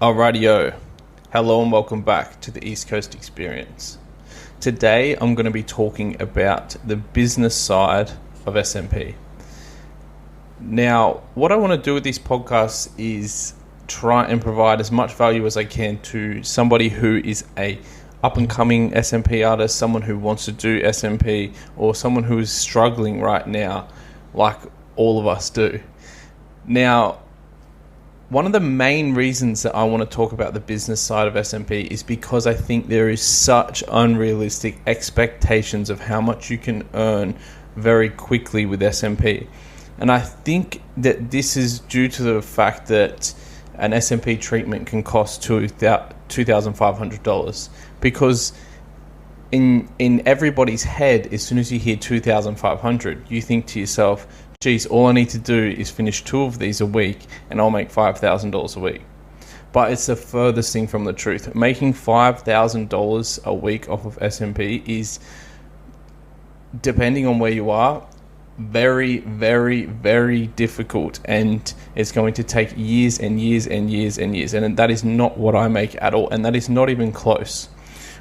Alrighty-o. Hello and welcome back to the East Coast Experience. Today I'm going to be talking about the business side of SMP. Now, what I want to do with this podcast is try and provide as much value as I can to somebody who is a up-and-coming SMP artist, someone who wants to do SMP, or someone who is struggling right now, like all of us do. Now, one of the main reasons that I want to talk about the business side of SMP is because I think there is such unrealistic expectations of how much you can earn very quickly with SMP. And I think that this is due to the fact that an SMP treatment can cost $2,500, because in everybody's head, as soon as you hear $2,500, you think to yourself, geez, all I need to do is finish 2 of these a week and I'll make $5,000 a week. But it's the furthest thing from the truth. Making $5,000 a week off of SMP is, depending on where you are, very, very, very difficult, and it's going to take years and years and years and years, and that is not what I make at all, and that is not even close.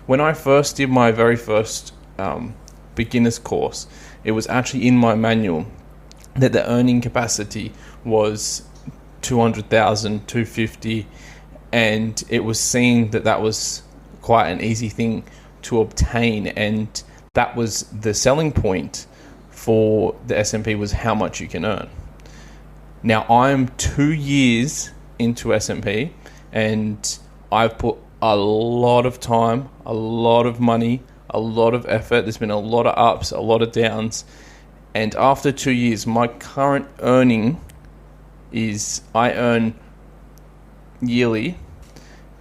When I first did my very first beginner's course, it was actually in my manual that the earning capacity was 200,000, 250, and it was seen that that was quite an easy thing to obtain, and that was the selling point for the SMP, was how much you can earn. Now, I'm 2 years into SMP, and I've put a lot of time, a lot of money, a lot of effort. There's been a lot of ups, a lot of downs. And after 2 years, my current earning is, I earn yearly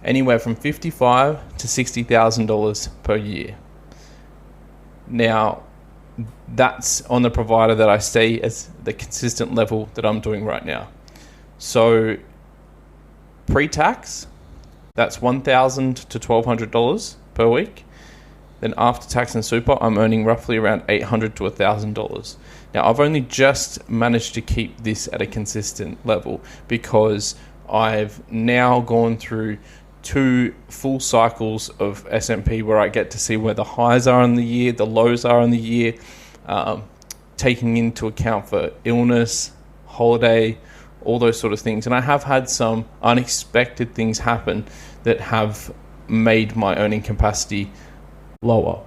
anywhere from $55,000 to $60,000 per year. Now, that's on the provider that I stay as the consistent level that I'm doing right now. So, pre-tax, that's $1,000 to $1,200 per week. Then after tax and super, I'm earning roughly around $800 to $1,000. Now, I've only just managed to keep this at a consistent level because I've now gone through 2 full cycles of SMP where I get to see where the highs are in the year, the lows are in the year, taking into account for illness, holiday, all those sort of things. And I have had some unexpected things happen that have made my earning capacity lower.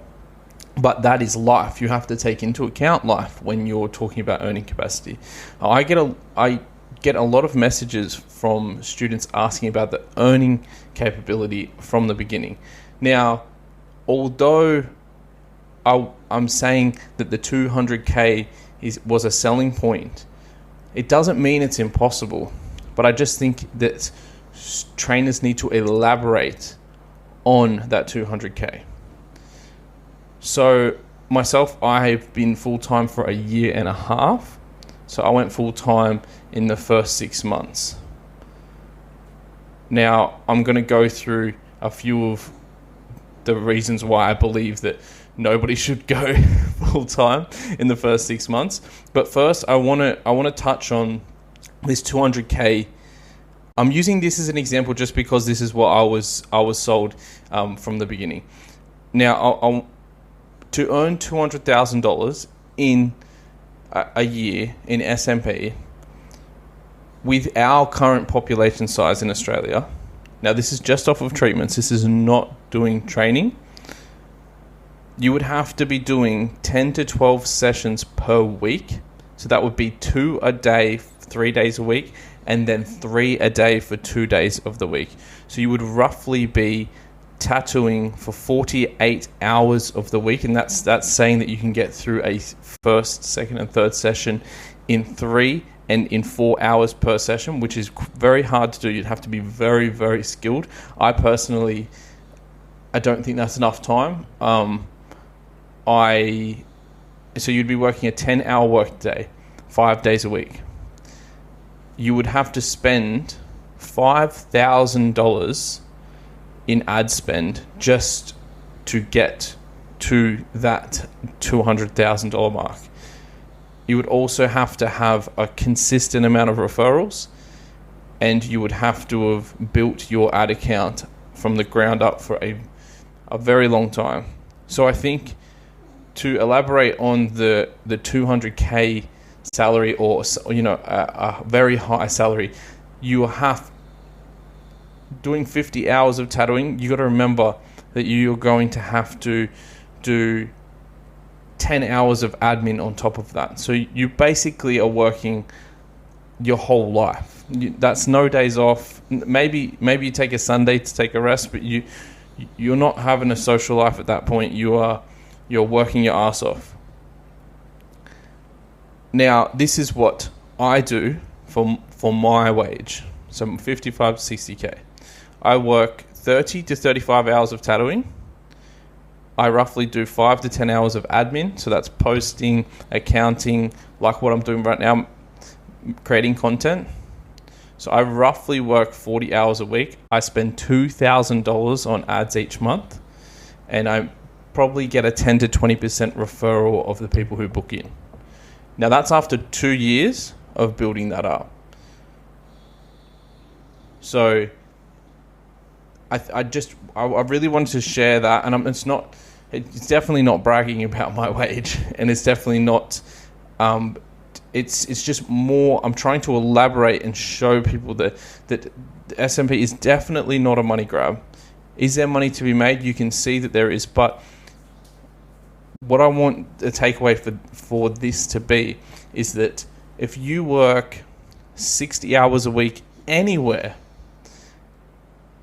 But that is life. You have to take into account life when you're talking about earning capacity. I get a lot of messages from students asking about the earning capability from the beginning. Now, although I'm saying that the 200K was a selling point, it doesn't mean it's impossible. But I just think that trainers need to elaborate on that 200K. So myself, I've been full-time for a year and a half. So I went full-time in the first 6 months. Now, I'm going to go through a few of the reasons why I believe that nobody should go full-time in the first 6 months. But first, I want to touch on this 200K. I'm using this as an example just because this is what I was sold from the beginning. Now, to earn $200,000 in a year in SMP with our current population size in Australia, now this is just off of treatments, this is not doing training, you would have to be doing 10 to 12 sessions per week. So that would be 2 a day, 3 days a week, and then 3 a day for 2 days of the week. So you would roughly be tattooing for 48 hours of the week, and that's saying that you can get through a first, second, and third session in 3 and in 4 hours per session, which is very hard to do. You'd have to be very, very skilled. I don't think that's enough time. So you'd be working a 10-hour work day, 5 days a week. You would have to spend $5,000 in ad spend just to get to that $200,000 mark. You would also have to have a consistent amount of referrals, and you would have to have built your ad account from the ground up for a very long time. So I think to elaborate on the 200K salary, or a very high salary, you have doing 50 hours of tattooing. You got to remember that you're going to have to do 10 hours of admin on top of that. So you basically are working your whole life. That's no days off. Maybe you take a Sunday to take a rest, but you're not having a social life at that point. You're working your ass off. Now, this is what I do for my wage. So I'm 55 to 60K. I work 30 to 35 hours of tattooing. I roughly do 5 to 10 hours of admin. So that's posting, accounting, like what I'm doing right now, creating content. So I roughly work 40 hours a week. I spend $2,000 on ads each month, and I probably get a 10 to 20% referral of the people who book in. Now that's after 2 years of building that up. So I really wanted to share that, and it's definitely not bragging about my wage, and it's definitely not. It's just more. I'm trying to elaborate and show people that SMP is definitely not a money grab. Is there money to be made? You can see that there is, but what I want the takeaway for this to be is that if you work 60 hours a week anywhere,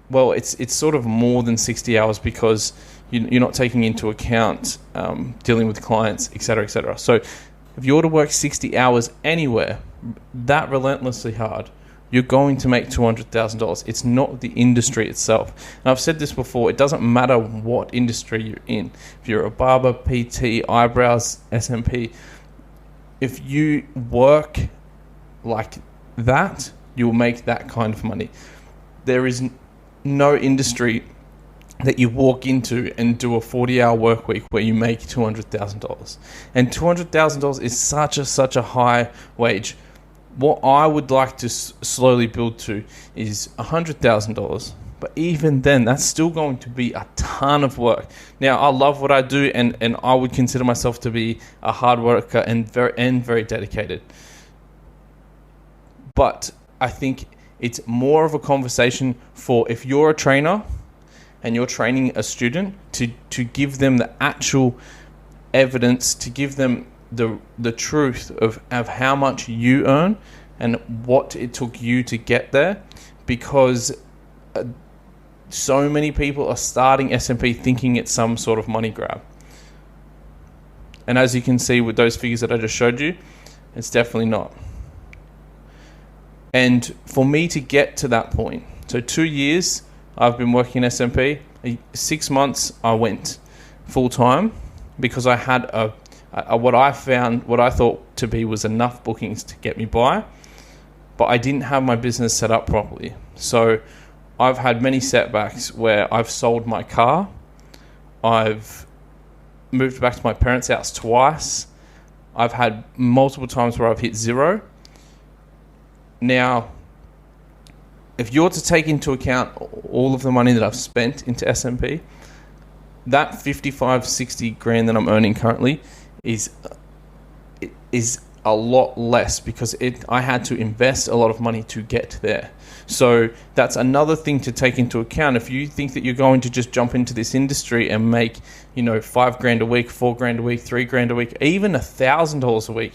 well, it's sort of more than 60 hours because you're not taking into account dealing with clients, etc., etc. So if you were to work 60 hours anywhere, that relentlessly hard, you're going to make $200,000. It's not the industry itself. And I've said this before, it doesn't matter what industry you're in. If you're a barber, PT, eyebrows, SMP, if you work like that, you'll make that kind of money. There is no industry that you walk into and do a 40-hour work week where you make $200,000. And $200,000 is such a high wage. What I would like to slowly build to is $100,000. But even then, that's still going to be a ton of work. Now, I love what I do, and I would consider myself to be a hard worker and very dedicated. But I think it's more of a conversation for if you're a trainer and you're training a student to give them the actual evidence, to give them the truth of how much you earn and what it took you to get there, because so many people are starting SMP thinking it's some sort of money grab. And as you can see with those figures that I just showed you, it's definitely not. And for me to get to that point, so 2 years I've been working in SMP. 6 months I went full time because I had what I thought to be was enough bookings to get me by, but I didn't have my business set up properly. So I've had many setbacks where I've sold my car, I've moved back to my parents' house twice, I've had multiple times where I've hit zero. Now, if you're to take into account all of the money that I've spent into SMP, that 55, 60 grand that I'm earning currently is a lot less because I had to invest a lot of money to get there. So that's another thing to take into account. If you think that you're going to just jump into this industry and make, $5 grand a week, $4 grand a week, $3 grand a week, even $1,000 a week,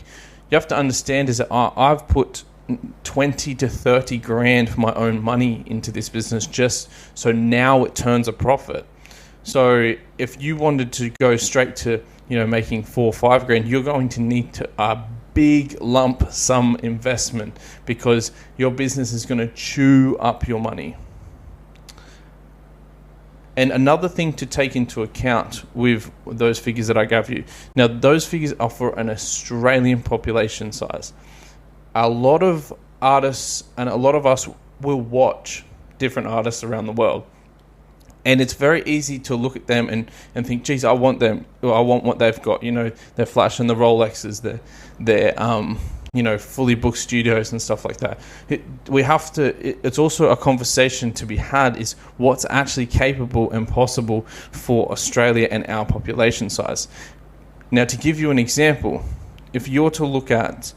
you have to understand is that I've put 20 to 30 grand of my own money into this business just so now it turns a profit. So if you wanted to go straight to making 4 or 5 grand, you're going to need a big lump sum investment because your business is going to chew up your money. And another thing to take into account with those figures that I gave you, now those figures are for an Australian population size. A lot of artists and a lot of us will watch different artists around the world. And it's very easy to look at them and think, geez, I want them. Or I want what they've got. They're flashing the Rolexes, they're fully booked studios and stuff like that. It's also a conversation to be had, is what's actually capable and possible for Australia and our population size. Now, to give you an example, if you're to look at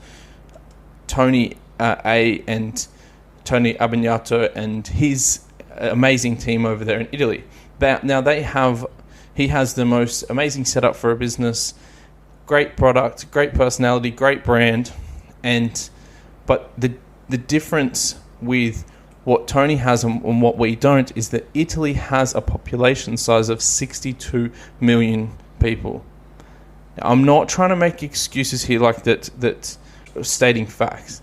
Tony A and Tony Abignato and his amazing team over there in Italy, he has the most amazing setup for a business, great product, great personality, great brand. But the difference with what Tony has and what we don't is that Italy has a population size of 62 million people. Now, I'm not trying to make excuses here like that stating facts.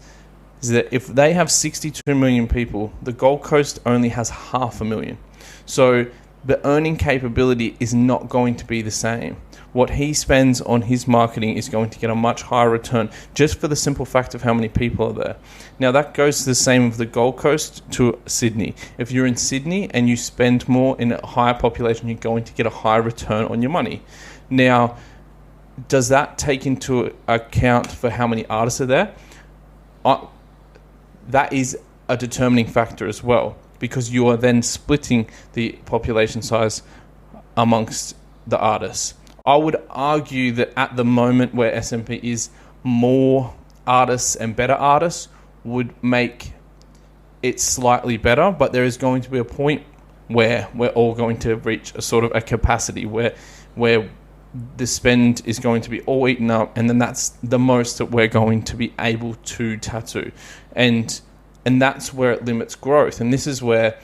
Is that if they have 62 million people, the Gold Coast only has 500,000. So the earning capability is not going to be the same. What he spends on his marketing is going to get a much higher return just for the simple fact of how many people are there. Now, that goes to the same of the Gold Coast to Sydney. If you're in Sydney and you spend more in a higher population, you're going to get a higher return on your money. Now, does that take into account for how many artists are there? That is a determining factor as well, because you are then splitting the population size amongst the artists. I would argue that at the moment where SMP is, more artists and better artists would make it slightly better, but there is going to be a point where we're all going to reach a sort of a capacity where the spend is going to be all eaten up, and then that's the most that we're going to be able to tattoo. And that's where it limits growth. And this is where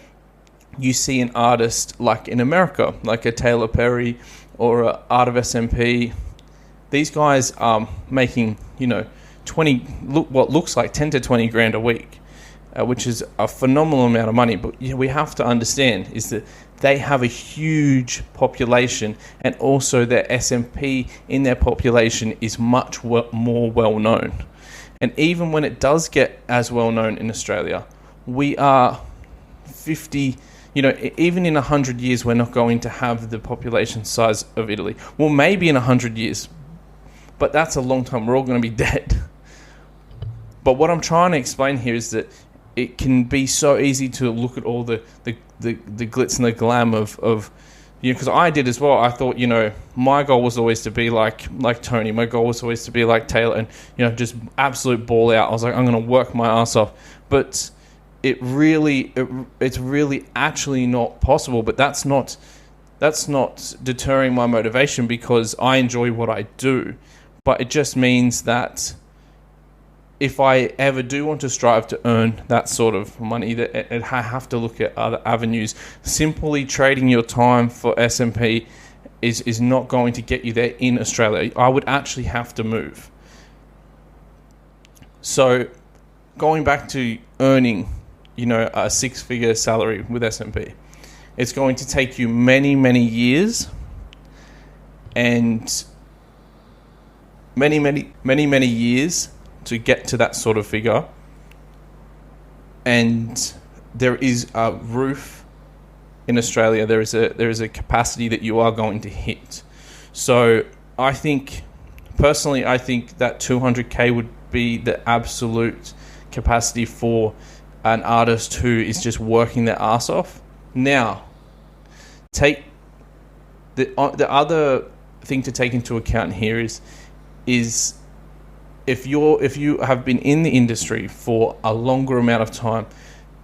you see an artist like in America, like a Taylor Perry or a Art of SMP. These guys are making, what looks like 10 to 20 grand a week, which is a phenomenal amount of money. But we have to understand is that they have a huge population, and also their SMP in their population is much more well known. And even when it does get as well known in Australia, we are 50, even in 100 years, we're not going to have the population size of Italy. Well, maybe in 100 years, but that's a long time. We're all going to be dead. But what I'm trying to explain here is that it can be so easy to look at all the glitz and the glam of because I did as well. I thought, my goal was always to be like Tony. My goal was always to be like Taylor and, just absolute ball out. I was like, I'm going to work my ass off. But it's really actually not possible. But that's not deterring my motivation, because I enjoy what I do. But it just means that if I ever do want to strive to earn that sort of money, that I have to look at other avenues. Simply trading your time for SMP is not going to get you there in Australia. I would actually have to move. So going back to earning, a six-figure salary with SMP, it's going to take you many, many years and many years to get to that sort of figure. And there is a roof in Australia. There is a capacity that you are going to hit. So I think that 200k would be the absolute capacity for an artist who is just working their ass off. Now, take the other thing to take into account here is if you have been in the industry for a longer amount of time,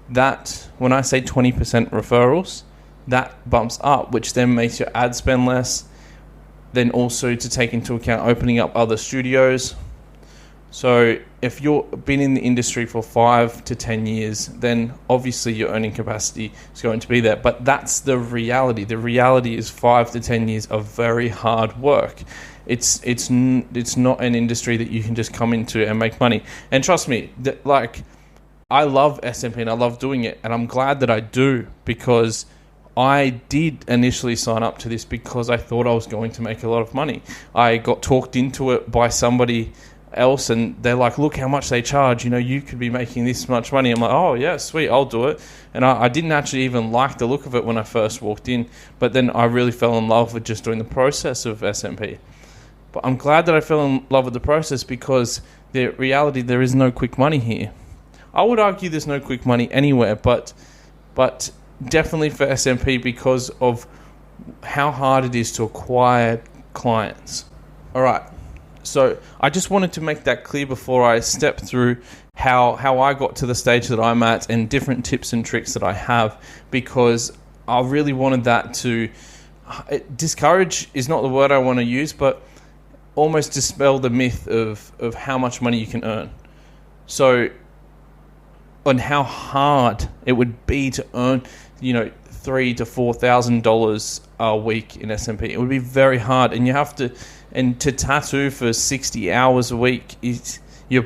that when I say 20% referrals, that bumps up, which then makes your ad spend less. Then also to take into account opening up other studios. So if you've been in the industry for 5 to 10 years, then obviously your earning capacity is going to be there. But that's the reality. The reality is 5 to 10 years of very hard work. It's not an industry that you can just come into and make money. And trust me, I love SMP and I love doing it, and I'm glad that I do, because I did initially sign up to this because I thought I was going to make a lot of money. I got talked into it by somebody else, and they're like, look how much they charge, you could be making this much money. I'm like, oh yeah, sweet, I'll do it. And I didn't actually even like the look of it when I first walked in, but then I really fell in love with just doing the process of SMP. But I'm glad that I fell in love with the process, because the reality, there is no quick money here. I would argue there's no quick money anywhere, but definitely for SMP, because of how hard it is to acquire clients. All right. So I just wanted to make that clear before I step through how I got to the stage that I'm at and different tips and tricks that I have, because I really wanted that to discourage is not the word I want to use, but almost dispel the myth of how much money you can earn. So, on how hard it would be to earn, $3,000 to $4,000 a week in SMP. It would be very hard, and to tattoo for 60 hours a week you're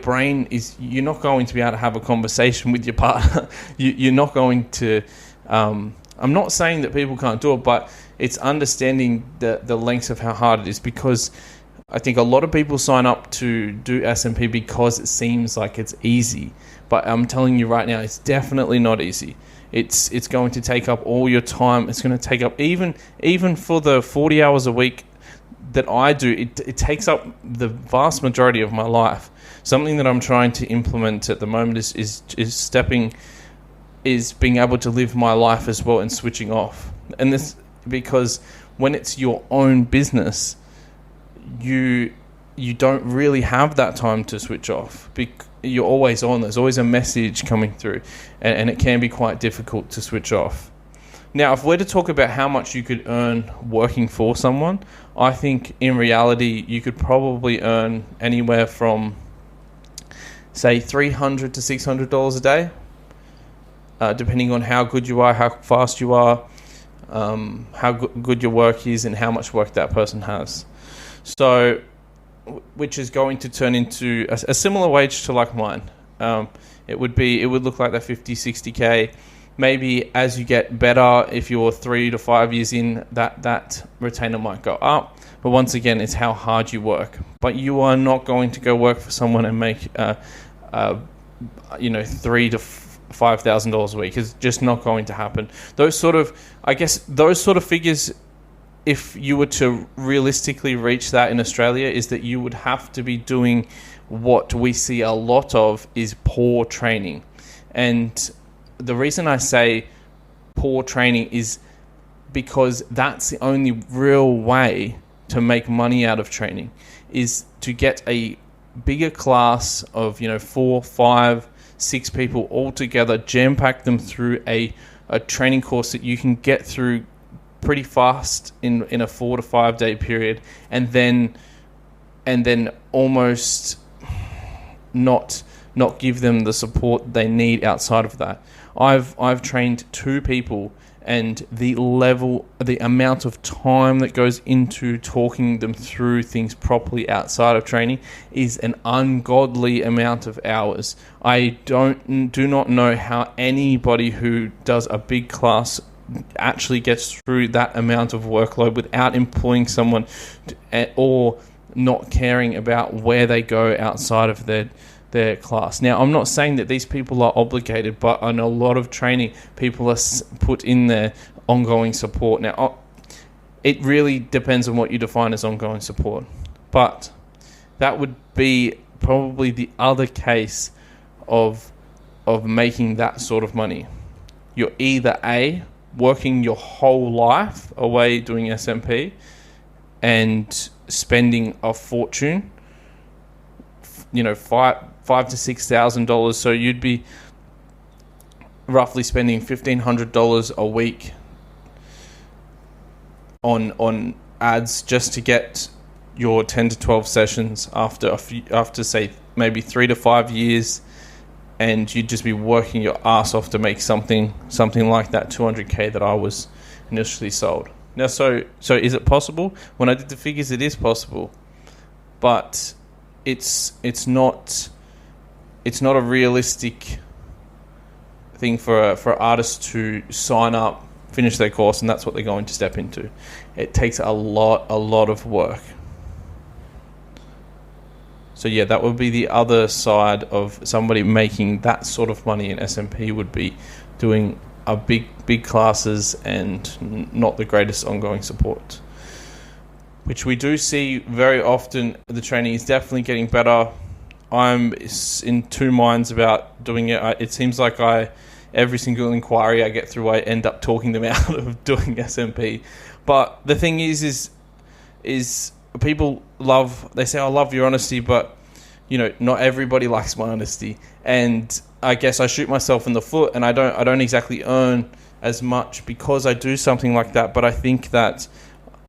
not going to be able to have a conversation with your partner. You're not going to. I'm not saying that people can't do it, but it's understanding the lengths of how hard it is, because I think a lot of people sign up to do SMP because it seems like it's easy. But I'm telling you right now, it's definitely not easy. It's going to take up all your time. It's going to take up, even for the 40 hours a week that I do, it takes up the vast majority of my life. Something that I'm trying to implement at the moment is being able to live my life as well and switching off. And this, because when it's your own business, you don't really have that time to switch off. You're always on. There's always a message coming through, and it can be quite difficult to switch off. Now, if we're to talk about how much you could earn working for someone, I think in reality you could probably earn anywhere from, say, $300 to $600 a day, depending on how good you are, how fast you are, how good your work is, and how much work that person has. So, which is going to turn into a similar wage to like mine. It would look like that 50, 60K. Maybe as you get better, if you're 3 to 5 years in, that retainer might go up. But once again, it's how hard you work. But you are not going to go work for someone and make $3,000 to $5,000 a week. It's just not going to happen. Those sort of figures, if you were to realistically reach that in Australia, is that you would have to be doing what we see a lot of is poor training. And the reason I say poor training is because that's the only real way to make money out of training, is to get a bigger class of 4, 5, 6 people all together, jam-pack them through a training course that you can get through pretty fast in a 4 to 5 day period, and then almost not give them the support they need outside of that. I've trained 2 people, and the amount of time that goes into talking them through things properly outside of training is an ungodly amount of hours. I do not know how anybody who does a big class actually gets through that amount of workload without employing someone or not caring about where they go outside of their class. Now, I'm not saying that these people are obligated, but on a lot of training, people are put in their ongoing support. Now, it really depends on what you define as ongoing support, but that would be probably the other case of making that sort of money. You're either A, working your whole life away doing SMP and spending a fortune, $5,000 to $6,000. So you'd be roughly spending $1,500 a week on ads just to get your 10 to 12 sessions after say maybe 3 to 5 years, and you'd just be working your ass off to make something like that $200K that I was initially sold. Now, so is it possible? When I did the figures, it is possible, but it's not a realistic thing for artists to sign up, finish their course, and that's what they're going to step into. It takes a lot of work. So yeah, that would be the other side of somebody making that sort of money in SMP, would be doing a big classes and not the greatest ongoing support. which we do see very often. The training is definitely getting better. I'm in two minds about doing it. It seems like every single inquiry I get through, I end up talking them out of doing SMP. But the thing is people they say, I love your honesty, but not everybody likes my honesty. And I guess I shoot myself in the foot, and I don't exactly earn as much because I do something like that. But I think that,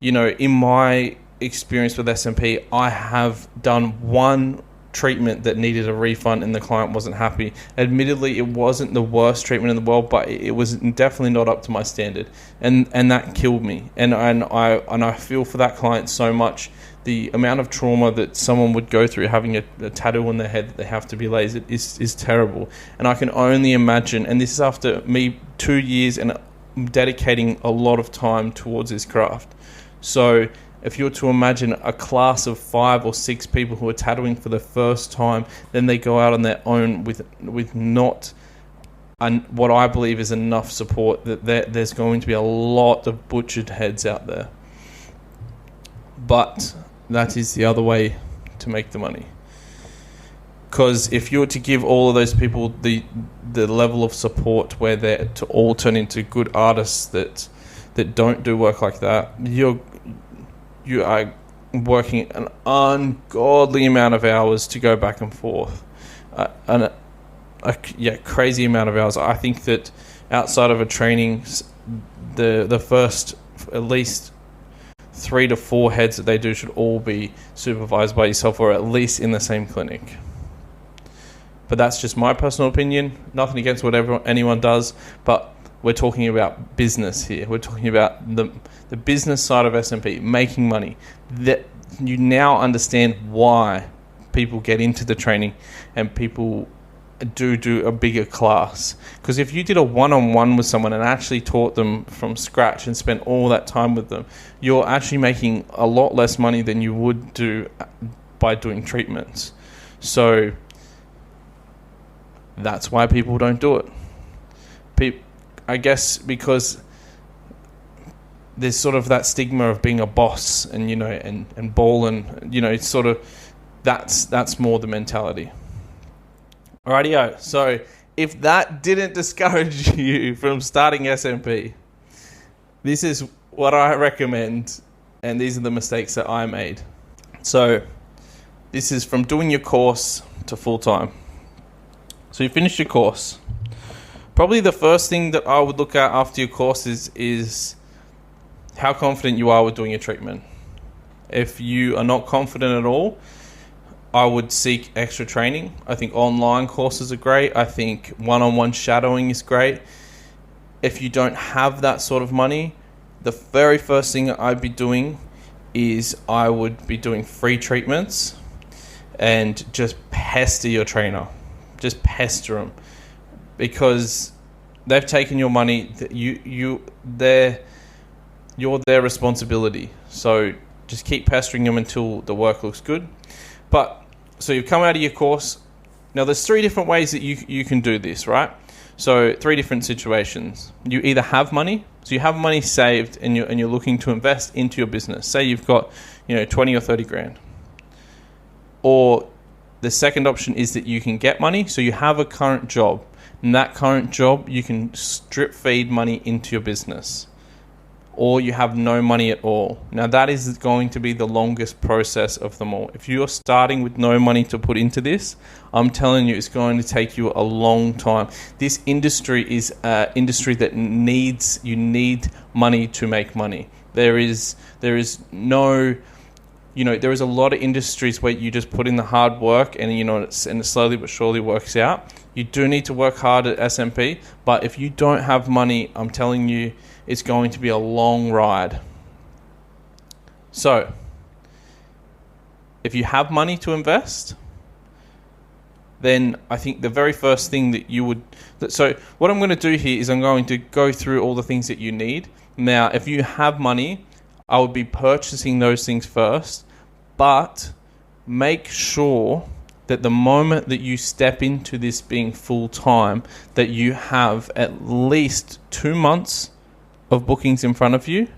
in my experience with SMP, I have done one treatment that needed a refund and the client wasn't happy. Admittedly, it wasn't the worst treatment in the world, but it was definitely not up to my standard, and that killed me. And I feel for that client so much. The amount of trauma that someone would go through having a tattoo on their head that they have to be lasered is terrible. And I can only imagine, and this is after me 2 years and dedicating a lot of time towards this craft. So if you were to imagine a class of 5 or 6 people who are tattooing for the first time, then they go out on their own with not what I believe is enough support, that there's going to be a lot of butchered heads out there. But that is the other way to make the money. Because if you were to give all of those people the level of support where they're to all turn into good artists that don't do work like that, you are working an ungodly amount of hours to go back and forth. Crazy amount of hours. I think that outside of a training, the first at least 3 to 4 heads that they do should all be supervised by yourself, or at least in the same clinic. But that's just my personal opinion. Nothing against whatever anyone does, but we're talking about business here. We're talking about the business side of SMP, making money. That you now understand why people get into the training and people do a bigger class. Because if you did a one-on-one with someone and actually taught them from scratch and spent all that time with them, you're actually making a lot less money than you would do by doing treatments. So that's why people don't do it. I guess because there's sort of that stigma of being a boss and and ball, and it's sort of that's more the mentality. Alrighty, so if that didn't discourage you from starting SMP, this is what I recommend, and these are the mistakes that I made. So this is from doing your course to full-time. So you finish your course. Probably the first thing that I would look at after your course is how confident you are with doing your treatment. If you are not confident at all, I would seek extra training. I think online courses are great. I think one-on-one shadowing is great. If you don't have that sort of money, the very first thing I'd be doing is I would be doing free treatments and just pester your trainer. Just pester them, because they've taken your money. You're their responsibility. So just keep pestering them until the work looks good. But so you've come out of your course. Now there's 3 different ways that you can do this, right? So 3 different situations. You either have money, so you have money saved and you're looking to invest into your business. Say you've got 20 or 30 grand. Or the second option is that you can get money, so you have a current job. And that current job, you can strip feed money into your business. Or you have no money at all. Now that is going to be the longest process of them all. If you're starting with no money to put into this, I'm telling you, it's going to take you a long time. This industry is an industry that you need money to make money. There is no, there is a lot of industries where you just put in the hard work and it slowly but surely works out. You do need to work hard at SMP, but if you don't have money, I'm telling you, it's going to be a long ride. So, if you have money to invest, then I think the very first thing that you would... So, what I'm going to do here is I'm going to go through all the things that you need. Now, if you have money, I would be purchasing those things first, but make sure that the moment that you step into this being full-time, that you have at least 2 months of bookings in front of you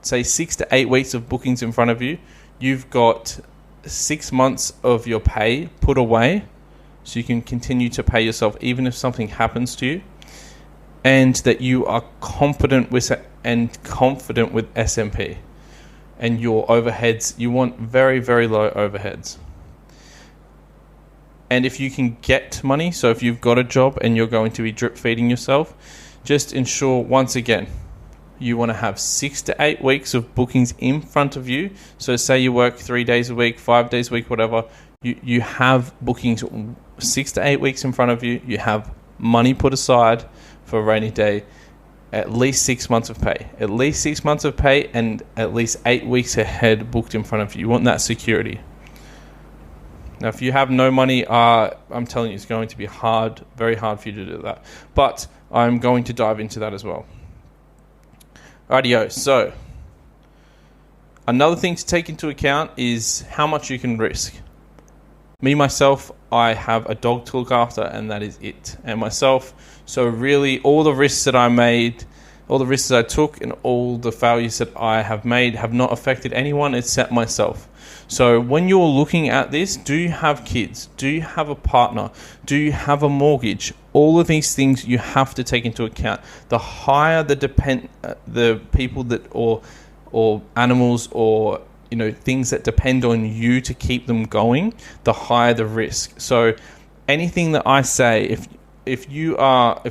say 6 to 8 weeks of bookings in front of you, you've got 6 months of your pay put away, so you can continue to pay yourself even if something happens to you, and that you are confident with SMP and your overheads. You want very, very low overheads. And if you can get money, so if you've got a job and you're going to be drip feeding yourself, just ensure, once again, you want to have 6 to 8 weeks of bookings in front of you. So say you work 3 days a week, 5 days a week, whatever, you have bookings 6 to 8 weeks in front of you. You have money put aside for a rainy day, at least 6 months of pay. At least 6 months of pay and at least 8 weeks ahead booked in front of you. You want that security. Now, if you have no money, I'm telling you, it's going to be hard, very hard for you to do that. But I'm going to dive into that as well. Rightio, so another thing to take into account is how much you can risk. Me, myself, I have a dog to look after, and that is it. And myself, so really all the risks that I made, all the risks that I took, and all the failures that I have made have not affected anyone except myself. So when you're looking at this, do you have kids? Do you have a partner? Do you have a mortgage? All of these things you have to take into account. The higher the people that or animals or things that depend on you to keep them going, the higher the risk. So anything that I say, if you are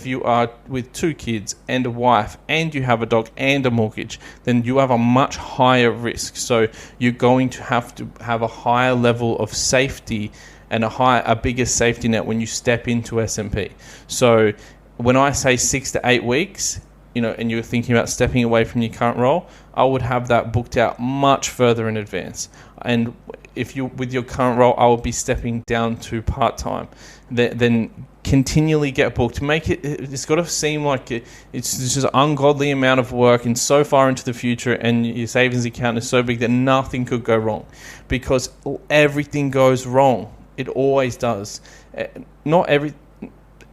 with 2 kids and a wife and you have a dog and a mortgage, then you have a much higher risk. So you're going to have a higher level of safety and a bigger safety net when you step into SMP. So when I say 6 to 8 weeks, and you're thinking about stepping away from your current role, I would have that booked out much further in advance. And if you're with your current role, I would be stepping down to part-time. Then continually get booked. It's got to seem like it's just an ungodly amount of work and so far into the future, and your savings account is so big that nothing could go wrong, because everything goes wrong. It always does.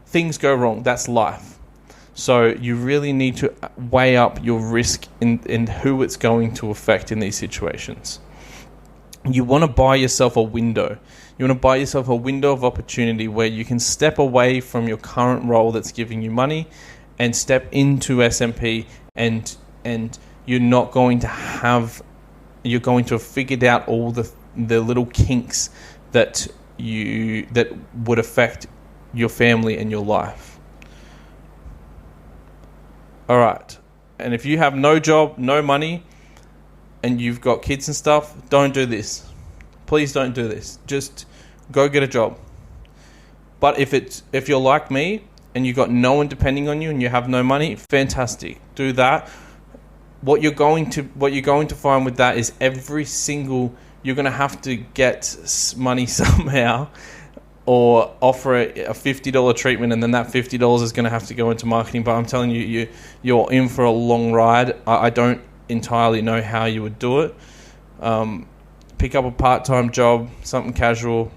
Things go wrong. That's life. So you really need to weigh up your risk in who it's going to affect in these situations. You want to buy yourself a window. You want to buy yourself a window of opportunity where you can step away from your current role that's giving you money and step into SMP, and you're going to have figured out all the little kinks that would affect your family and your life. All right. And if you have no job, no money, and you've got kids and stuff, don't do this. Please don't do this. Just go get a job. But if you're like me and you've got no one depending on you and you have no money, fantastic. Do that. What you're going to find with that is you're going to have to get money somehow, or offer a $50 treatment, and then that $50 is going to have to go into marketing. But I'm telling you, you're in for a long ride. I don't entirely know how you would do it. Pick up a part-time job, something casual.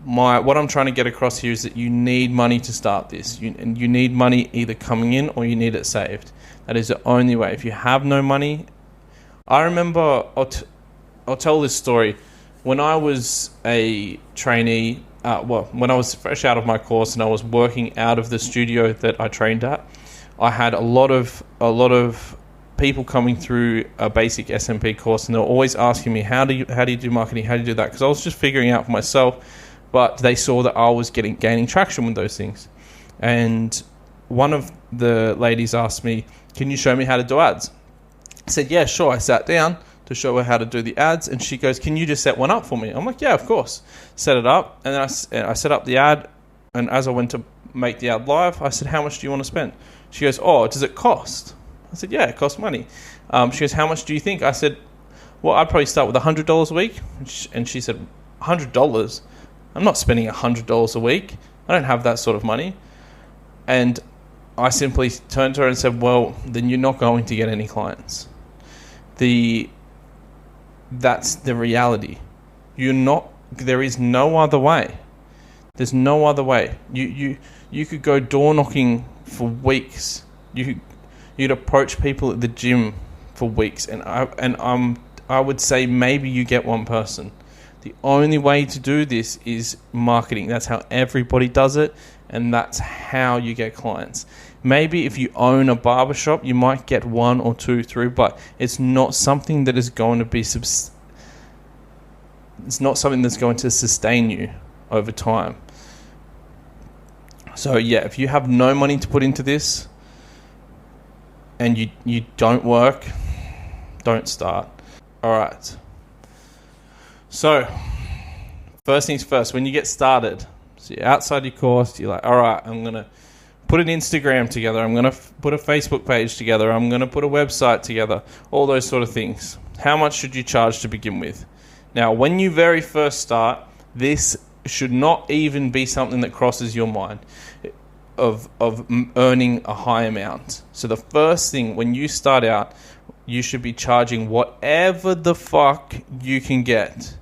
What I'm trying to get across here is that you need money to start this. You need money either coming in or you need it saved. That is the only way. If you have no money, I remember, I'll tell this story. When I was a trainee, when I was fresh out of my course and I was working out of the studio that I trained at, I had a lot of people coming through a basic SMP course, and they were always asking me, how do you do marketing? How do you do that? Because I was just figuring out for myself, but they saw that I was gaining traction with those things. And one of the ladies asked me, can you show me how to do ads? I said, yeah, sure. I sat down to show her how to do the ads, and she goes, can you just set one up for me? I'm like, yeah, of course. Set it up, and then I set up the ad, and as I went to make the ad live, I said, how much do you want to spend? She goes, oh, does it cost? I said, yeah, it costs money. She goes, how much do you think? I said, well, I'd probably start with $100 a week. And she said, $100? I'm not spending $100 a week. I don't have that sort of money. And I simply turned to her and said, well, then you're not going to get any clients. That's the reality. There is no other way. There's no other way. You could go door knocking for weeks. You You'd approach people at the gym for weeks, and I would say maybe you get one person. The only way to do this is marketing. That's how everybody does it, and that's how you get clients. Maybe if you own a barbershop, you might get 1 or 2 through, but it's not something that is going to be it's not something that's going to sustain you over time. So yeah, if you have no money to put into this and you don't work, don't start. All right. So, first things first, when you get started, so you're outside your course, you're like, all right, I'm going to put an Instagram together, I'm going to put a Facebook page together, I'm going to put a website together, all those sort of things. How much should you charge to begin with? Now, when you very first start, this should not even be something that crosses your mind of earning a high amount. So the first thing, when you start out, you should be charging whatever the fuck you can get.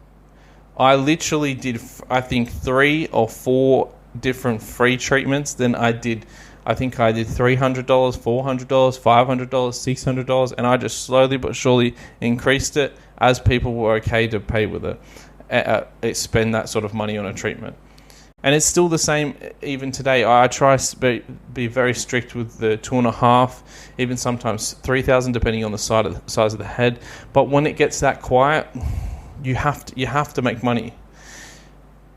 I literally did, I think, 3 or 4 different free treatments. Then I did $300, $400, $500, $600, and I just slowly but surely increased it as people were okay to pay with it, spend that sort of money on a treatment. And it's still the same even today. I try to be very strict with the 2.5, even sometimes 3,000, depending on the size of the head. But when it gets that quiet, you have to make money.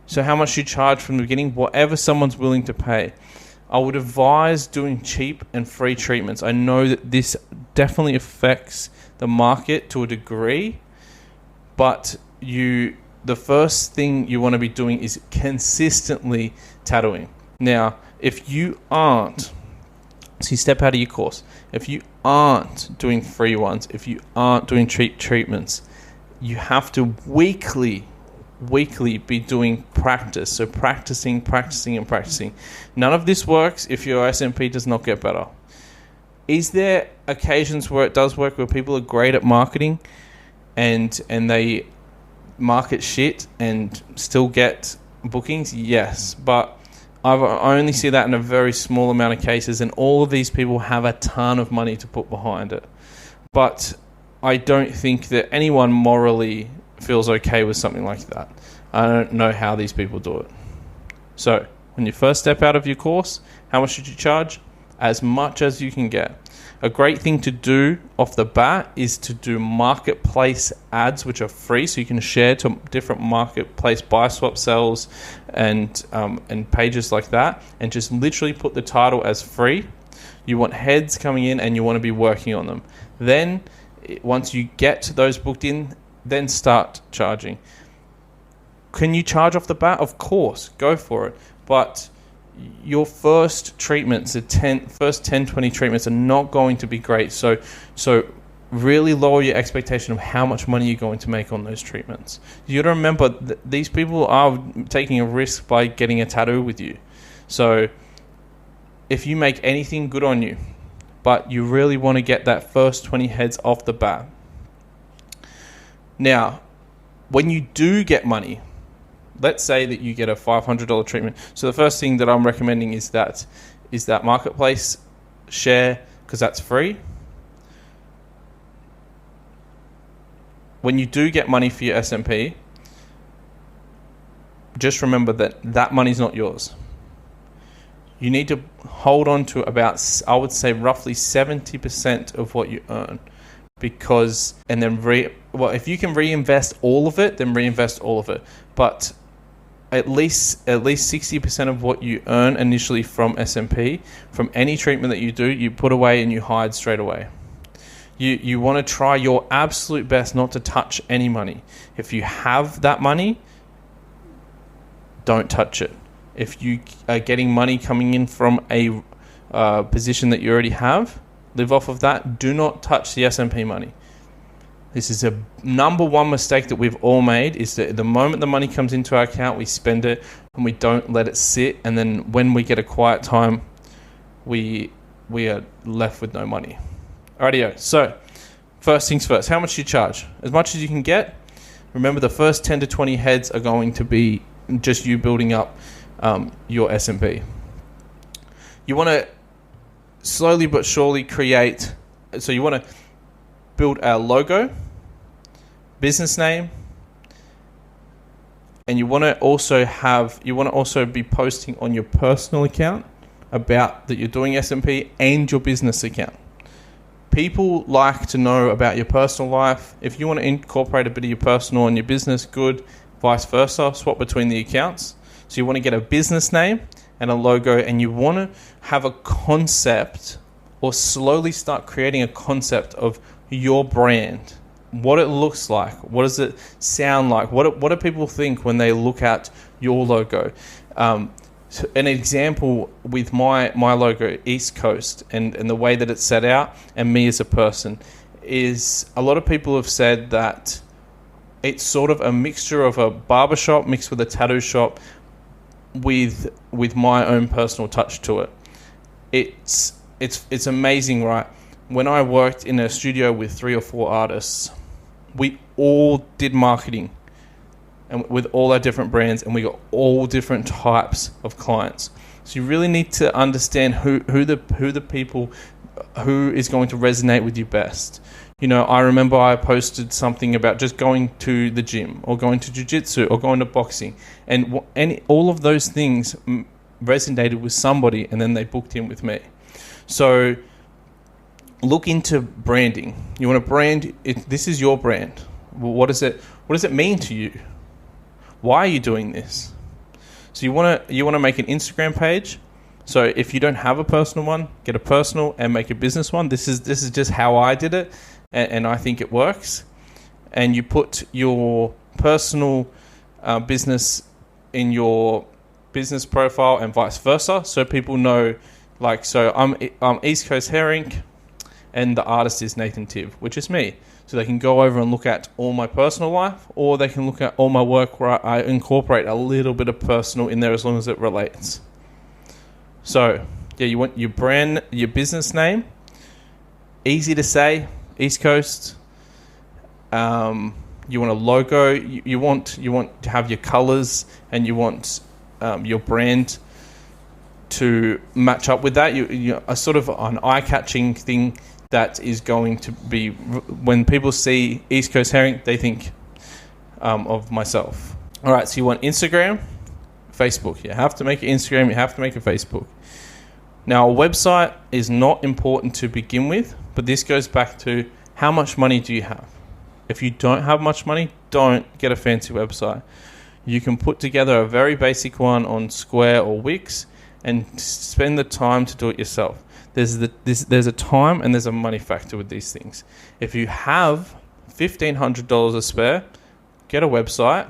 So how much you charge from the beginning, whatever someone's willing to pay. I would advise doing cheap and free treatments. I know that this definitely affects the market to a degree, but the first thing you want to be doing is consistently tattooing. Now, if you aren't, so you step out of your course, if you aren't doing free ones, if you aren't doing cheap treatments, you have to weekly be doing practice. So practicing. None of this works if your SMP does not get better. Is there occasions where it does work, where people are great at marketing and they market shit and still get bookings? Yes, but I only see that in a very small amount of cases, and all of these people have a ton of money to put behind it. But I don't think that anyone morally feels okay with something like that. I don't know how these people do it. So when you first step out of your course, how much should you charge? As much as you can get. A great thing to do off the bat is to do marketplace ads, which are free, so you can share to different marketplace buy swap sells and pages like that, and just literally put the title as free. You want heads coming in and you want to be working on them. Then once you get those booked in, then start charging. Can you charge off the bat? Of course, go for it. But your first treatments, first 10, 20 treatments are not going to be great. So really lower your expectation of how much money you're going to make on those treatments. You got to remember that these people are taking a risk by getting a tattoo with you. So if you make anything good on you, but you really want to get that first 20 heads off the bat. Now, when you do get money, let's say that you get a $500 treatment. So the first thing that I'm recommending is that marketplace share, because that's free. When you do get money for your SMP, just remember that money's not yours. You need to hold on to about, I would say, roughly 70% of what you earn. Because, and then if you can reinvest all of it, then reinvest all of it. But at least 60% of what you earn initially from SMP, from any treatment that you do, you put away and you hide straight away. You want to try your absolute best not to touch any money. If you have that money, don't touch it. If you are getting money coming in from a position that you already have, live off of that. Do not touch the SMP money. This is a number one mistake that we've all made, is that the moment the money comes into our account, we spend it and we don't let it sit. And then when we get a quiet time, we are left with no money. Alrighty, so first things first, how much do you charge? As much as you can get. Remember, the first 10 to 20 heads are going to be just you building up your SMP. You want to slowly but surely create. So you want to build a logo, business name, and you want to also be posting on your personal account about that you're doing SMP and your business account. People like to know about your personal life. If you want to incorporate a bit of your personal and your business, good. Vice versa, swap between the accounts. So you want to get a business name and a logo, and you want to have a concept or slowly start creating a concept of your brand. What it looks like. What does it sound like? What do people think when they look at your logo? So an example with my logo, East Coast, and the way that it's set out, and me as a person, is a lot of people have said that it's sort of a mixture of a barbershop mixed with a tattoo shop with my own personal touch to it. It's amazing, right? When I worked in a studio with 3 or 4 artists, we all did marketing and with all our different brands, and we got all different types of clients. So you really need to understand who the people who is going to resonate with you best. You know, I remember I posted something about just going to the gym or going to jiu-jitsu or going to boxing, and all of those things resonated with somebody, and then they booked in with me. So look into branding. You want to brand it. This is your brand. Well, what does it mean to you? Why are you doing this? So you want to make an Instagram page. So if you don't have a personal one, get a personal and make a business one. This is just how I did it, and I think it works. And you put your personal business in your business profile and vice versa, so people know. Like, so I'm East Coast Herring, and the artist is Nathan Tiv, which is me. So they can go over and look at all my personal life, or they can look at all my work where I incorporate a little bit of personal in there as long as it relates. So, yeah, you want your brand, your business name, easy to say, East Coast. You want a logo. You want to have your colors, and you want your brand to match up with that. You a sort of an eye-catching thing that is going to be, when people see East Coast Herring, they think of myself. All right, so you want Instagram, Facebook. You have to make an Instagram, you have to make a Facebook. Now, a website is not important to begin with, but this goes back to how much money do you have? If you don't have much money, don't get a fancy website. You can put together a very basic one on Square or Wix and spend the time to do it yourself. There's a time and there's a money factor with these things. If you have $1,500 to spare, get a website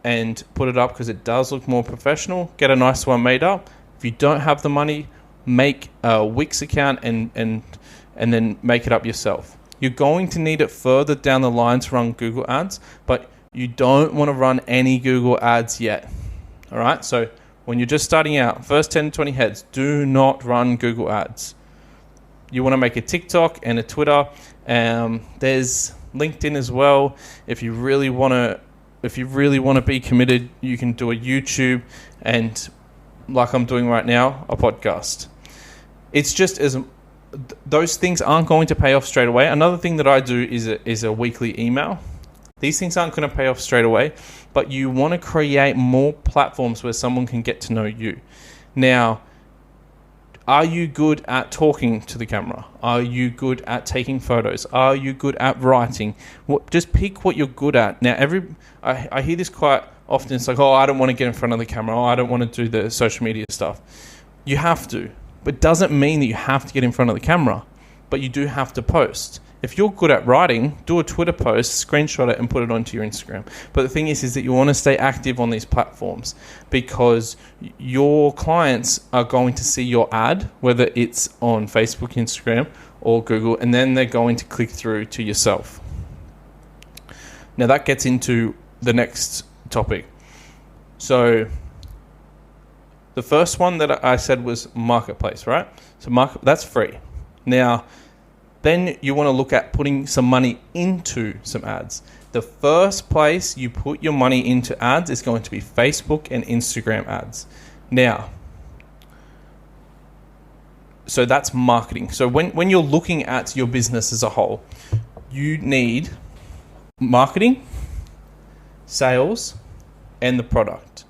and put it up, because it does look more professional. Get a nice one made up. If you don't have the money, make a Wix account and then make it up yourself. You're going to need it further down the line to run Google ads, but you don't want to run any Google ads yet. All right, so when you're just starting out, first 10 to 20 heads, do not run Google ads. You want to make a TikTok and a Twitter. There's LinkedIn as well. If you really want to be committed, you can do a YouTube, and like I'm doing right now, a podcast. It's just those things aren't going to pay off straight away. Another thing that I do is a weekly email. These things aren't going to pay off straight away, but you want to create more platforms where someone can get to know you. Now, are you good at talking to the camera? Are you good at taking photos? Are you good at writing? Just pick what you're good at. Now, I hear this quite often. It's like, oh, I don't want to get in front of the camera. Oh, I don't want to do the social media stuff. You have to, but it doesn't mean that you have to get in front of the camera, but you do have to post. If you're good at writing, do a Twitter post, screenshot it, and put it onto your Instagram. But the thing is that you want to stay active on these platforms, because your clients are going to see your ad, whether it's on Facebook, Instagram, or Google, and then they're going to click through to yourself. Now that gets into the next topic. So the first one that I said was marketplace, right? So that's free. Now, then you want to look at putting some money into some ads. The first place you put your money into ads is going to be Facebook and Instagram ads. Now, So that's marketing. So when you're looking at your business as a whole, you need marketing, sales, and the product.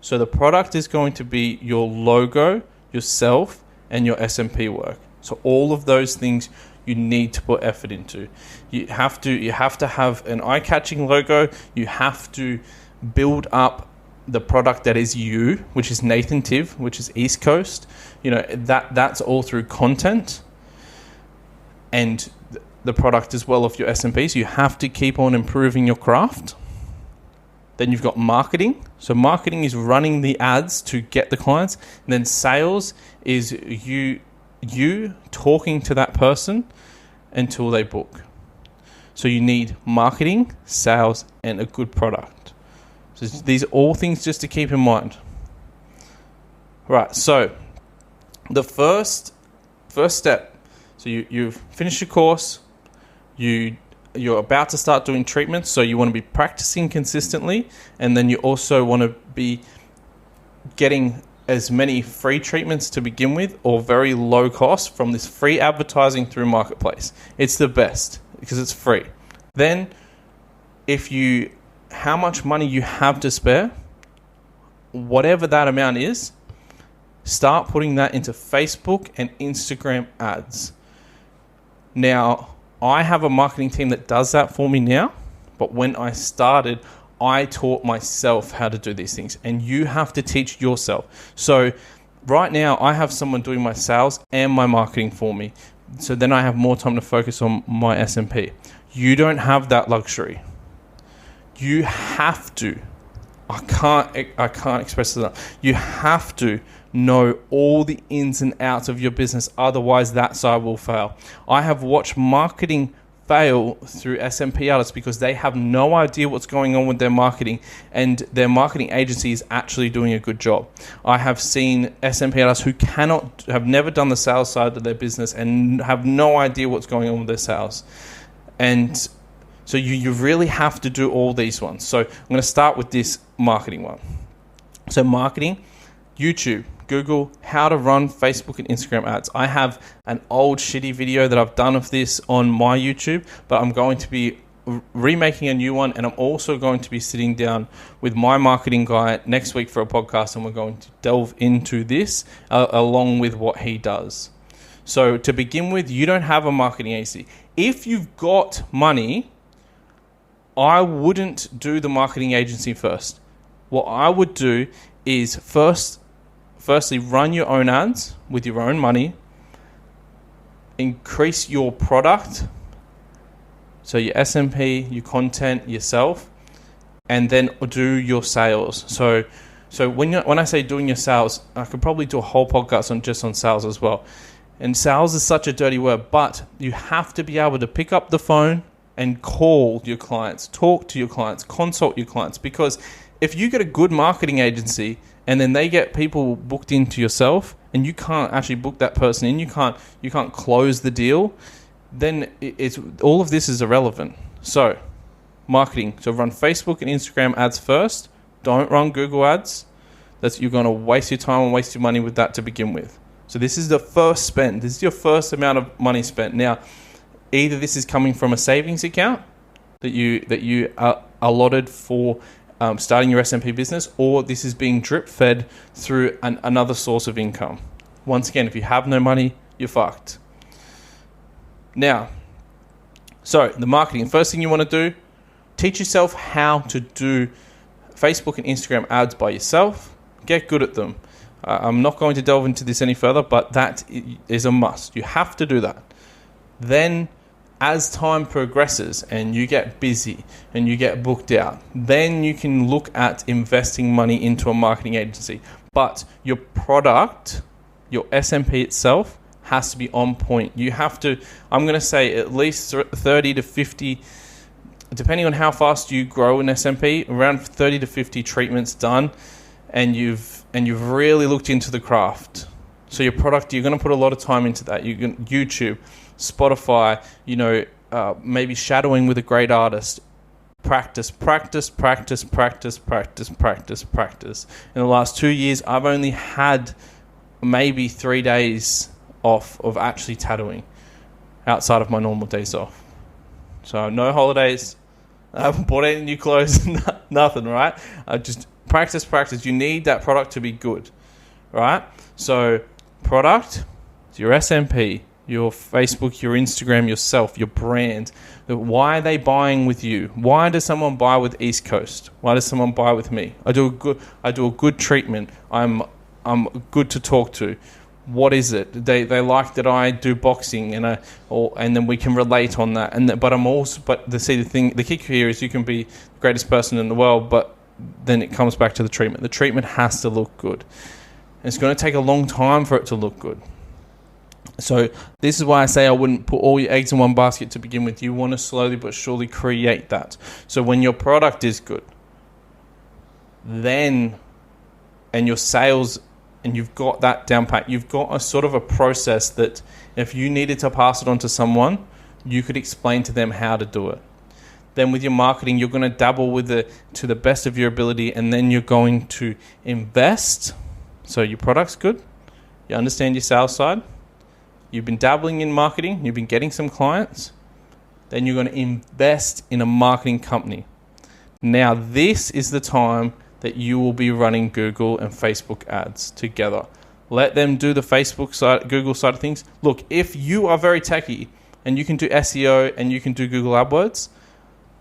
So the product is going to be your logo, yourself, and your SMP work. So all of those things you need to put effort into. You have to have an eye-catching logo. You have to build up the product that is you, which is Nathan Tiv, which is East Coast. That's all through content and the product as well of your SMP. So you have to keep on improving your craft. Then you've got marketing. So marketing is running the ads to get the clients. And then sales is you talking to that person until they book. So you need marketing, sales, and a good product. So these are all things just to keep in mind. Right, so the first step. So you've finished your course. You're about to start doing treatments, so you want to be practicing consistently, and then you also want to be getting as many free treatments to begin with or very low cost from this free advertising through Marketplace. It's the best because it's free. Then how much money you have to spare, whatever that amount is, start putting that into Facebook and Instagram ads. Now, I have a marketing team that does that for me now, but when I started, I taught myself how to do these things, and you have to teach yourself. So right now, I have someone doing my sales and my marketing for me. So then I have more time to focus on my SMP. You don't have that luxury. You have to. I can't express it enough. You have to know all the ins and outs of your business, otherwise that side will fail. I have watched marketing fail through SMP artists because they have no idea what's going on with their marketing, and their marketing agency is actually doing a good job. I have seen SMP artists who have never done the sales side of their business and have no idea what's going on with their sales. And so you really have to do all these ones. So I'm going to start with this marketing one. So marketing, YouTube, Google, how to run Facebook and Instagram ads. I have an old shitty video that I've done of this on my YouTube, but I'm going to be remaking a new one, and I'm also going to be sitting down with my marketing guy next week for a podcast, and we're going to delve into this along with what he does. So to begin with, you don't have a marketing agency. If you've got money, I wouldn't do the marketing agency first. What I would do is firstly run your own ads with your own money, increase your product, so your SMP, your content, yourself, and then do your sales. So when I say doing your sales, I could probably do a whole podcast on sales as well. And sales is such a dirty word, but you have to be able to pick up the phone and call your clients, talk to your clients, consult your clients. Because if you get a good marketing agency and then they get people booked into yourself and you can't actually book that person in, you can't close the deal, then it's all of this is irrelevant. So marketing. So run Facebook and Instagram ads first. Don't run Google ads. You're going to waste your time and waste your money with that to begin with. So this is the first spend. This is your first amount of money spent. Now, either this is coming from a savings account that you allotted for starting your SMP business, or this is being drip fed through another source of income. Once again, if you have no money, you're fucked. Now, so the marketing, first thing you want to do, teach yourself how to do Facebook and Instagram ads by yourself. Get good at them. I'm not going to delve into this any further, but that is a must. You have to do that. Then, as time progresses and you get busy and you get booked out, then you can look at investing money into a marketing agency. But your product, your SMP itself, has to be on point. You have to, I'm going to say at least 30 to 50, depending on how fast you grow in SMP, around 30 to 50 treatments done, and you've really looked into the craft. So your product, you're going to put a lot of time into that. You can YouTube, Spotify, maybe shadowing with a great artist. Practice. In the last 2 years, I've only had maybe 3 days off of actually tattooing outside of my normal days off. So no holidays. I haven't bought any new clothes, nothing, right? I just practice. You need that product to be good, right? So product, your SMP, your Facebook, your Instagram, yourself, your brand. Why are they buying with you? Why does someone buy with East Coast? Why does someone buy with me? I do a good treatment. I'm good to talk to. What is it? They like that I do boxing and then we can relate on that. The kick here is you can be the greatest person in the world, but then it comes back to the treatment. The treatment has to look good. It's going to take a long time for it to look good. So this is why I say I wouldn't put all your eggs in one basket to begin with. You want to slowly but surely create that. So when your product is good, and your sales, and you've got that down pat, you've got a sort of a process that if you needed to pass it on to someone, you could explain to them how to do it. Then with your marketing, you're going to dabble with it to the best of your ability, and then you're going to invest. So your product's good. You understand your sales side. You've been dabbling in marketing. You've been getting some clients. Then you're going to invest in a marketing company. Now, this is the time that you will be running Google and Facebook ads together. Let them do the Facebook side, Google side of things. Look, if you are very techy and you can do SEO and you can do Google AdWords,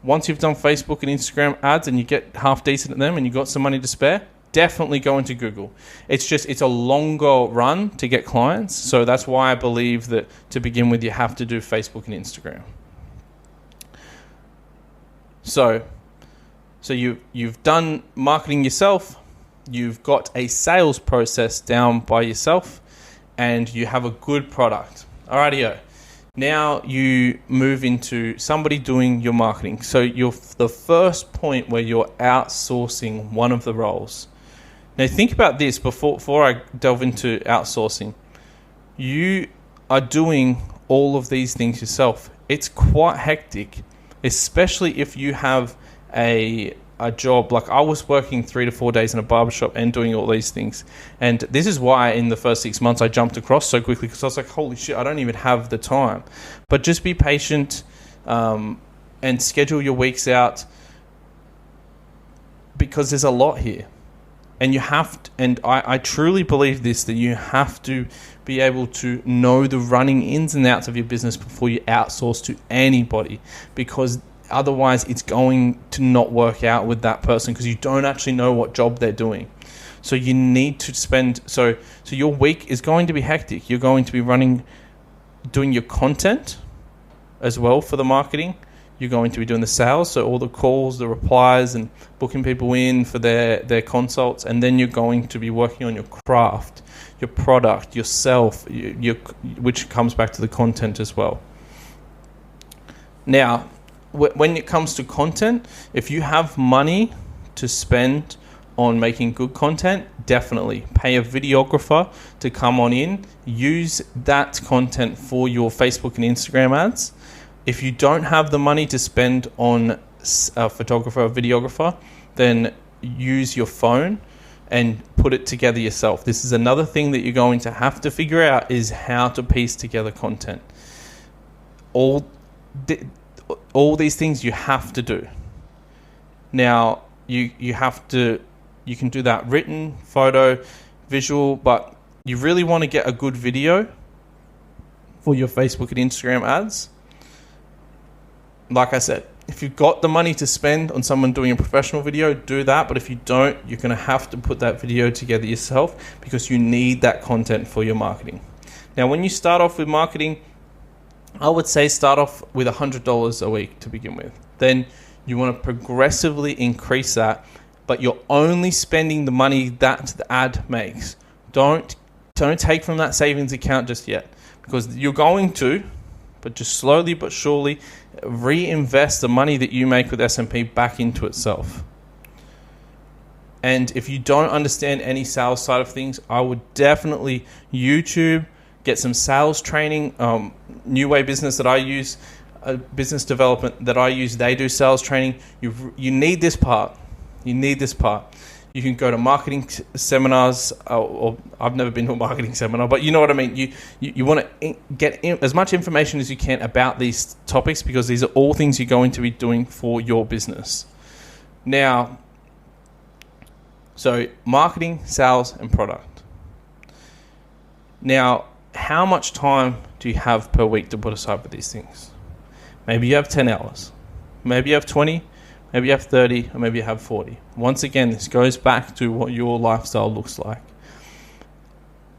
once you've done Facebook and Instagram ads and you get half decent at them and you've got some money to spare, definitely go into Google. It's a longer run to get clients. So that's why I believe that to begin with, you have to do Facebook and Instagram. So you've done marketing yourself. You've got a sales process down by yourself, and you have a good product. Alrighty-o. Now you move into somebody doing your marketing. So you're the first point where you're outsourcing one of the roles. Now think about this before I delve into outsourcing. You are doing all of these things yourself. It's quite hectic, especially if you have a job. Like I was working 3 to 4 days in a barbershop and doing all these things. And this is why in the first 6 months I jumped across so quickly, because I was like, holy shit, I don't even have the time. But just be patient and schedule your weeks out, because there's a lot here. And you have to, and I truly believe this, that you have to be able to know the running ins and outs of your business before you outsource to anybody, because otherwise it's going to not work out with that person, because you don't actually know what job they're doing. So you need to spend, so your week is going to be hectic. You're going to be doing your content as well for the marketing. You're going to be doing the sales, so all the calls, the replies, and booking people in for their consults. And then you're going to be working on your craft, your product, yourself, which comes back to the content as well. Now, when it comes to content, if you have money to spend on making good content, definitely pay a videographer to come on in. Use that content for your Facebook and Instagram ads. If you don't have the money to spend on a photographer or videographer, then use your phone and put it together yourself. This is another thing that you're going to have to figure out, is how to piece together content. All these things you have to do. Now, you can do that written, photo, visual, but you really want to get a good video for your Facebook and Instagram ads. Like I said, if you've got the money to spend on someone doing a professional video, do that. But if you don't, you're going to have to put that video together yourself, because you need that content for your marketing. Now, when you start off with marketing, I would say start off with $100 a week to begin with. Then you want to progressively increase that, but you're only spending the money that the ad makes. Don't take from that savings account just yet, because you're going to, but just slowly but surely reinvest the money that you make with SMP back into itself. And if you don't understand any sales side of things, I would definitely YouTube, get some sales training. New Way Business that I use, business development that I use, they do sales training. You need this part. You need this part. You can go to marketing seminars, or I've never been to a marketing seminar, but you know what I mean. You want to get as much information as you can about these topics, because these are all things you're going to be doing for your business. Now, so marketing, sales, and product. Now, how much time do you have per week to put aside for these things? Maybe you have 10 hours. Maybe you have 20. Maybe you have 30, or maybe you have 40. Once again, this goes back to what your lifestyle looks like.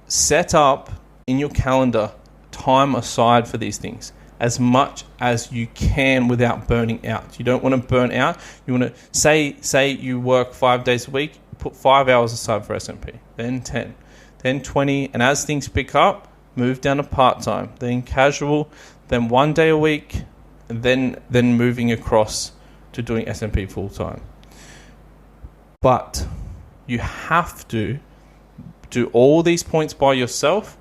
Set up in your calendar time aside for these things as much as you can without burning out. You don't want to burn out. You want to say you work 5 days a week, put 5 hours aside for SMP, then 10, then 20, and as things pick up, move down to part-time, then casual, then 1 day a week, and then moving across to doing SMP full-time. But you have to do all these points by yourself,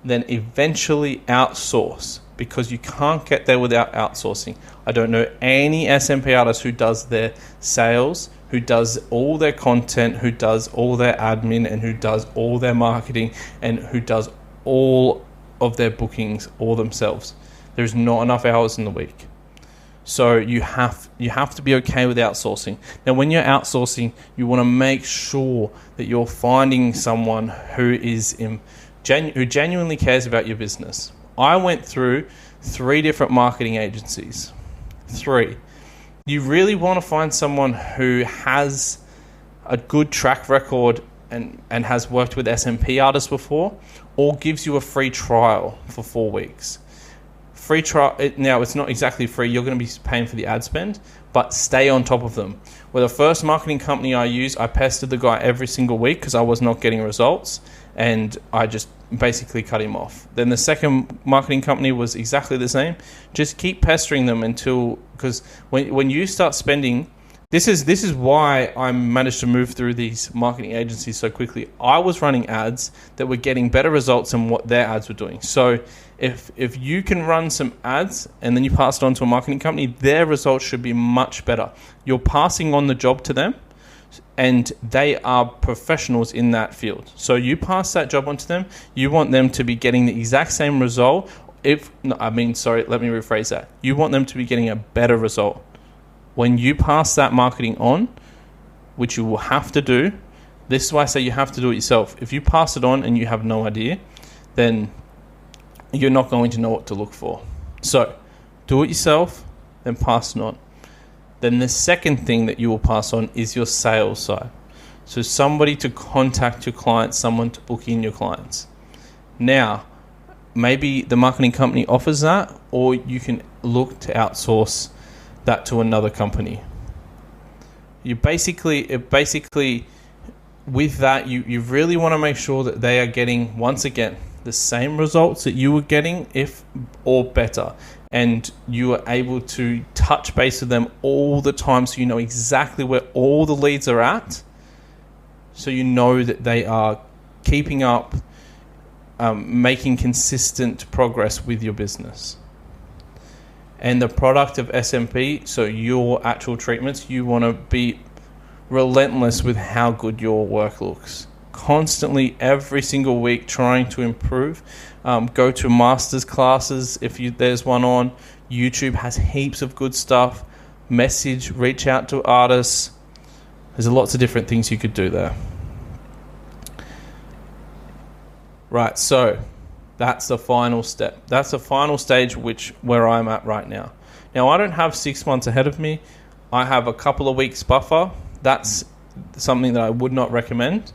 then eventually outsource, because you can't get there without outsourcing. I don't know any SMP artist who does their sales, who does all their content, who does all their admin, and who does all their marketing, and who does all of their bookings all themselves. There's not enough hours in the week. So you have to be okay with outsourcing. Now, when you're outsourcing, you want to make sure that you're finding someone who genuinely cares about your business. I went through 3 different marketing agencies. 3. You really want to find someone who has a good track record and has worked with SMP artists before, or gives you a free trial for 4 weeks. Free trial. Now, it's not exactly free. You're going to be paying for the ad spend, but stay on top of them. With the first marketing company I used, I pestered the guy every single week because I was not getting results, and I just basically cut him off. Then the second marketing company was exactly the same. Just keep pestering them because when you start spending, this is why I managed to move through these marketing agencies so quickly. I was running ads that were getting better results than what their ads were doing. So if you can run some ads and then you pass it on to a marketing company, their results should be much better. You're passing on the job to them, and they are professionals in that field. So you pass that job on to them. You want them to be getting the exact same result. Let me rephrase that. You want them to be getting a better result. When you pass that marketing on, which you will have to do, this is why I say you have to do it yourself. If you pass it on and you have no idea, then you're not going to know what to look for. So do it yourself, then pass it on. Then the second thing that you will pass on is your sales side. So somebody to contact your clients, someone to book in your clients. Now, maybe the marketing company offers that, or you can look to outsource that to another company. You basically with that, you really want to make sure that they are getting, once again, the same results that you were getting, if or better, and you are able to touch base with them all the time, so you know exactly where all the leads are at, so you know that they are keeping up, making consistent progress with your business. And the product of SMP, so your actual treatments, you want to be relentless with how good your work looks. Constantly, every single week, trying to improve. Go to masters classes if there's one on. YouTube has heaps of good stuff. Reach out to artists. There's lots of different things you could do there. Right, so that's the final step. That's the final stage where I'm at right now. Now, I don't have 6 months ahead of me. I have a couple of weeks buffer. That's something that I would not recommend.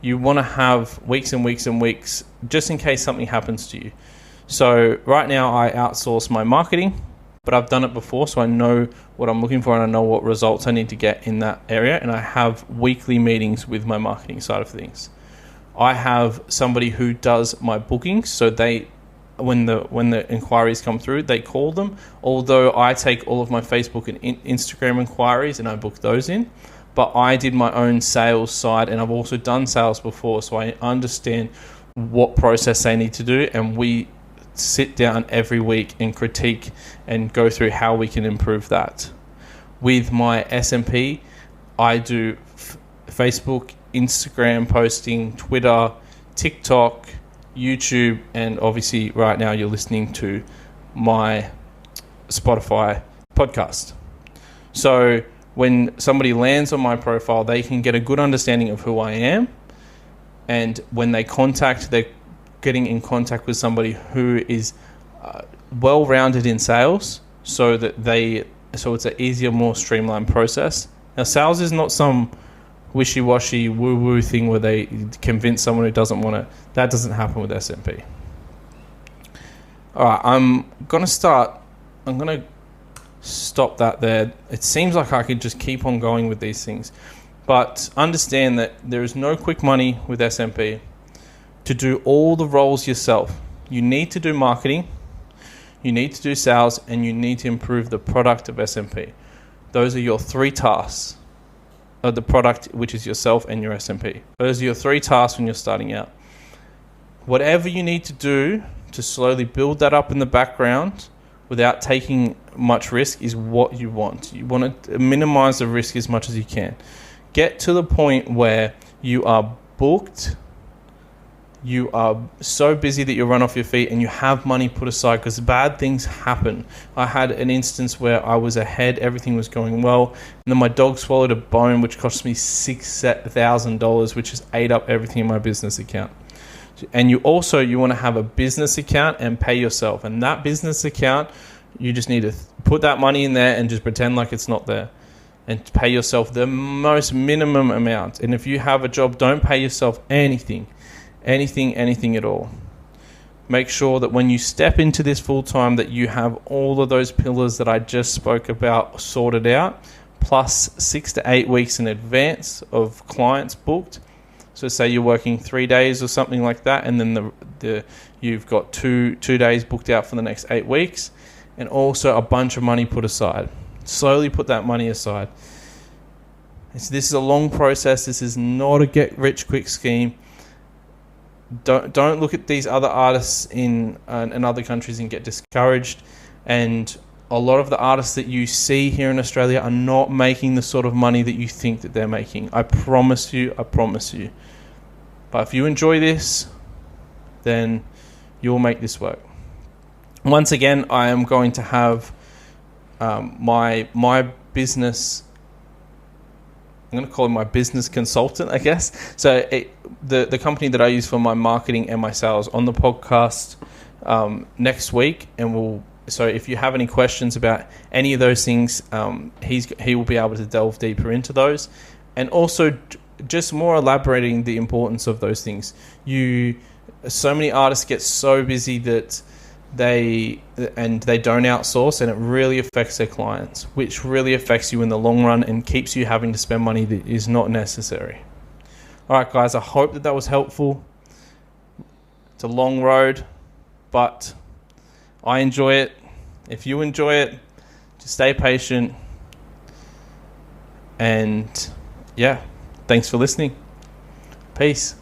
You want to have weeks and weeks and weeks just in case something happens to you. So right now I outsource my marketing, but I've done it before, so I know what I'm looking for and I know what results I need to get in that area, and I have weekly meetings with my marketing side of things. I have somebody who does my bookings, so when the inquiries come through, they call them, although I take all of my Facebook and Instagram inquiries and I book those in. But I did my own sales side, and I've also done sales before, so I understand what process they need to do, and we sit down every week and critique and go through how we can improve that. With my SMP, I do Facebook, Instagram posting, Twitter, TikTok, YouTube, and obviously right now you're listening to my Spotify podcast. So when somebody lands on my profile, they can get a good understanding of who I am, and when they're getting in contact with somebody who is well-rounded in sales, so it's an easier, more streamlined process. Now, sales is not some wishy-washy woo-woo thing where they convince someone who doesn't want it. That doesn't happen with SMP. All right, I'm going to stop that there. It seems like I could just keep on going with these things. But understand that there is no quick money with SMP. To do all the roles yourself, you need to do marketing, you need to do sales, and you need to improve the product of SMP. Those are your 3 tasks. The product, which is yourself and your SMP. Those are your 3 tasks when you're starting out. Whatever you need to do to slowly build that up in the background without taking much risk is what you want. You want to minimize the risk as much as you can. Get to the point where you are booked, you are so busy that you run off your feet, and you have money put aside, because bad things happen. I had an instance where I was ahead, everything was going well, and then my dog swallowed a bone which cost me $6,000, which has ate up everything in my business account. And you want to have a business account and pay yourself, and that business account, you just need to put that money in there and just pretend like it's not there, and pay yourself the most minimum amount. And if you have a job, don't pay yourself anything at all. Make sure that when you step into this full time, that you have all of those pillars that I just spoke about sorted out, plus 6 to 8 weeks in advance of clients booked. So say you're working 3 days or something like that, and then you've got two days booked out for the next 8 weeks, and also a bunch of money put aside. Slowly put that money aside. This is a long process. This is not a get-rich-quick scheme. Don't look at these other artists in other countries and get discouraged. And a lot of the artists that you see here in Australia are not making the sort of money that you think that they're making. I promise you. But if you enjoy this, then you'll make this work. Once again, I am going to have my business. I'm going to call him my business consultant, I guess. So the company that I use for my marketing and my sales on the podcast next week, and so if you have any questions about any of those things, he will be able to delve deeper into those, and also just more elaborating the importance of those things. So many artists get so busy that they don't outsource, and it really affects their clients, which really affects you in the long run and keeps you having to spend money that is not necessary. All right, guys, I hope that was helpful. It's a long road, but I enjoy it. If you enjoy it, just stay patient. And yeah, thanks for listening. Peace.